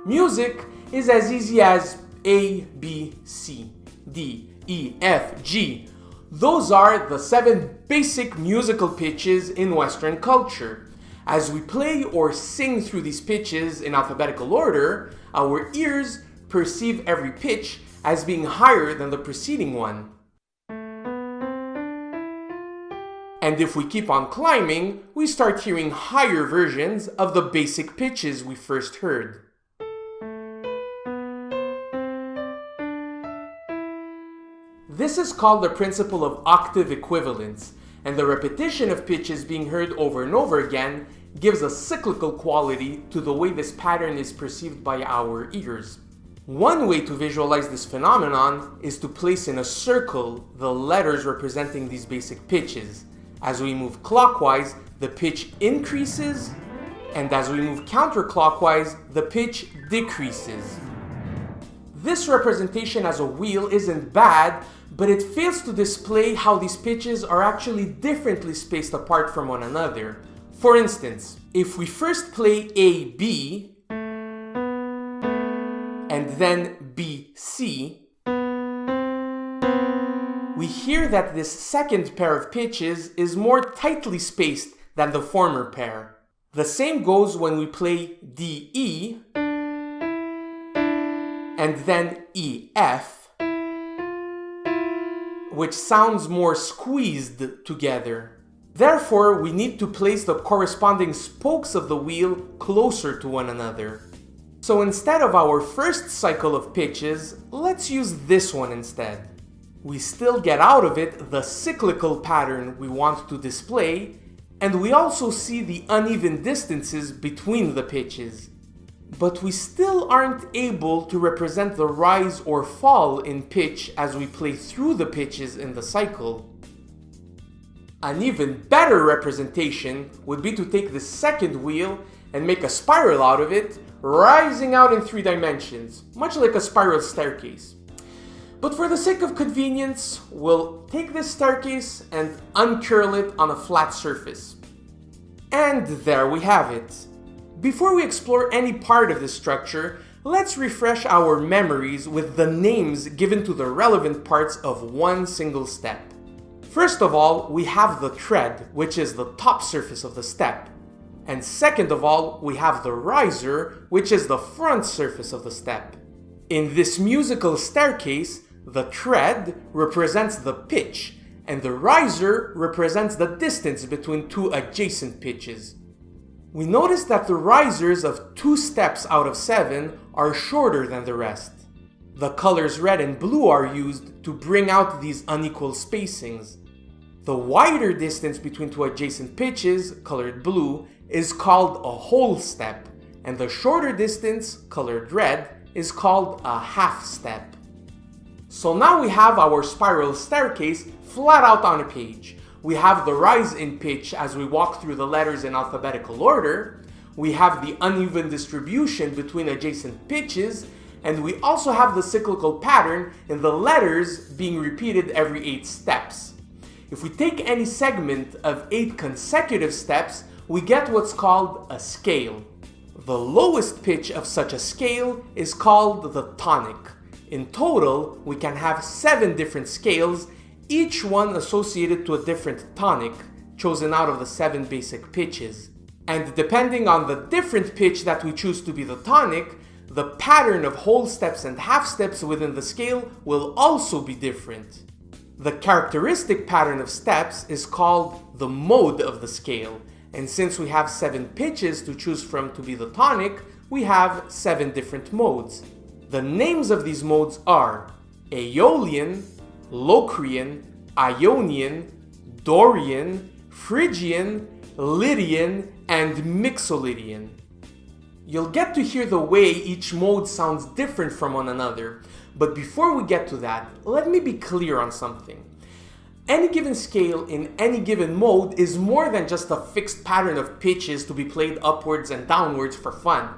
Music is as easy as A, B, C, D, E, F, G. Those are the 7 basic musical pitches in Western culture. As we play or sing through these pitches in alphabetical order, our ears perceive every pitch as being higher than the preceding one. And if we keep on climbing, we start hearing higher versions of the basic pitches we first heard. This is called the principle of octave equivalence, and the repetition of pitches being heard over and over again gives a cyclical quality to the way this pattern is perceived by our ears. One way to visualize this phenomenon is to place in a circle the letters representing these basic pitches. As we move clockwise, the pitch increases, and as we move counterclockwise, the pitch decreases. This representation as a wheel isn't bad, but it fails to display how these pitches are actually differently spaced apart from one another. For instance, if we first play A, B, and then B, C, we hear that this second pair of pitches is more tightly spaced than the former pair. The same goes when we play D, E, and then E, F, which sounds more squeezed together. Therefore, we need to place the corresponding spokes of the wheel closer to one another. So instead of our first cycle of pitches, let's use this one instead. We still get out of it the cyclical pattern we want to display, and we also see the uneven distances between the pitches. But we still aren't able to represent the rise or fall in pitch as we play through the pitches in the cycle. An even better representation would be to take the second wheel and make a spiral out of it, rising out in 3 dimensions, much like a spiral staircase. But for the sake of convenience, we'll take this staircase and uncurl it on a flat surface. And there we have it. Before we explore any part of this structure, let's refresh our memories with the names given to the relevant parts of one single step. First of all, we have the tread, which is the top surface of the step. And second of all, we have the riser, which is the front surface of the step. In this musical staircase, the tread represents the pitch, and the riser represents the distance between 2 adjacent pitches. We notice that the risers of 2 steps out of 7 are shorter than the rest. The colors red and blue are used to bring out these unequal spacings. The wider distance between 2 adjacent pitches, colored blue, is called a whole step, and the shorter distance, colored red, is called a half step. So now we have our spiral staircase flat out on a page. We have the rise in pitch as we walk through the letters in alphabetical order. We have the uneven distribution between adjacent pitches, and we also have the cyclical pattern in the letters being repeated every 8 steps. If we take any segment of 8 consecutive steps, we get what's called a scale. The lowest pitch of such a scale is called the tonic. In total, we can have 7 different scales, each one associated to a different tonic, chosen out of the 7 basic pitches. And depending on the different pitch that we choose to be the tonic, the pattern of whole steps and half steps within the scale will also be different. The characteristic pattern of steps is called the mode of the scale, and since we have 7 pitches to choose from to be the tonic, we have 7 different modes. The names of these modes are Aeolian, Locrian, Ionian, Dorian, Phrygian, Lydian, and Mixolydian. You'll get to hear the way each mode sounds different from one another, but before we get to that, let me be clear on something. Any given scale in any given mode is more than just a fixed pattern of pitches to be played upwards and downwards for fun.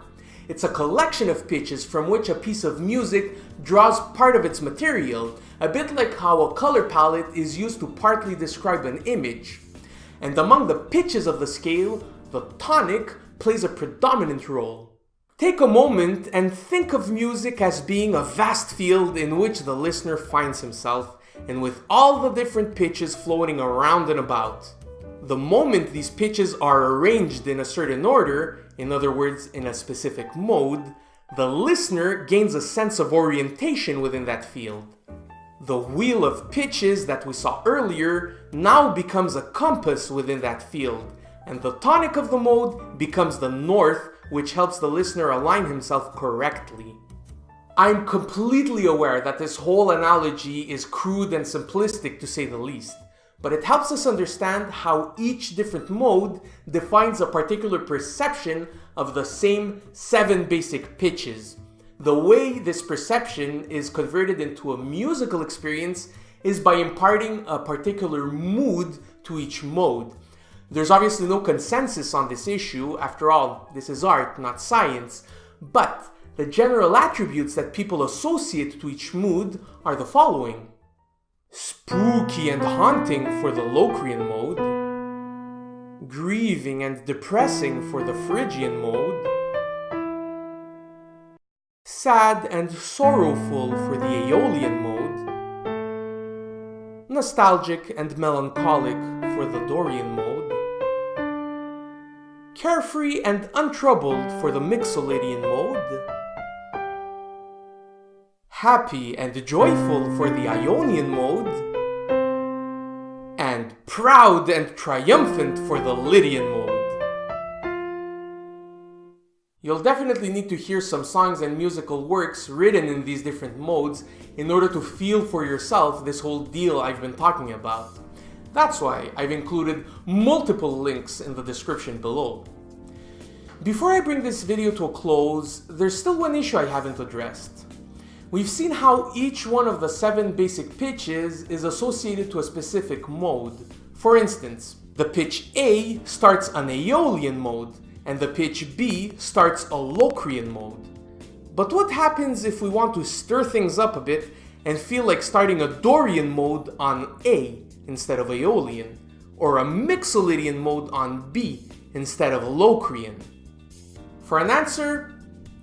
It's a collection of pitches from which a piece of music draws part of its material, a bit like how a color palette is used to partly describe an image. And among the pitches of the scale, the tonic plays a predominant role. Take a moment and think of music as being a vast field in which the listener finds himself, and with all the different pitches floating around and about. The moment these pitches are arranged in a certain order, in other words, in a specific mode, the listener gains a sense of orientation within that field. The wheel of pitches that we saw earlier now becomes a compass within that field, and the tonic of the mode becomes the north, which helps the listener align himself correctly. I'm completely aware that this whole analogy is crude and simplistic to say the least, but it helps us understand how each different mode defines a particular perception of the same 7 basic pitches. The way this perception is converted into a musical experience is by imparting a particular mood to each mode. There's obviously no consensus on this issue, after all, this is art, not science, but the general attributes that people associate to each mood are the following: spooky and haunting for the Locrian mode, grieving and depressing for the Phrygian mode, sad and sorrowful for the Aeolian mode, nostalgic and melancholic for the Dorian mode, carefree and untroubled for the Mixolydian mode, happy and joyful for the Ionian mode, and proud and triumphant for the Lydian mode. You'll definitely need to hear some songs and musical works written in these different modes in order to feel for yourself this whole deal I've been talking about. That's why I've included multiple links in the description below. Before I bring this video to a close, there's still one issue I haven't addressed. We've seen how each one of the 7 basic pitches is associated to a specific mode. For instance, the pitch A starts an Aeolian mode, and the pitch B starts a Locrian mode. But what happens if we want to stir things up a bit and feel like starting a Dorian mode on A instead of Aeolian, or a Mixolydian mode on B instead of Locrian? For an answer,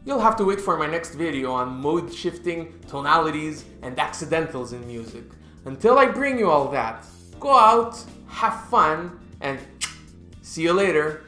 you'll have to wait for my next video on mode shifting, tonalities, and accidentals in music. Until I bring you all that, go out, have fun, and see you later.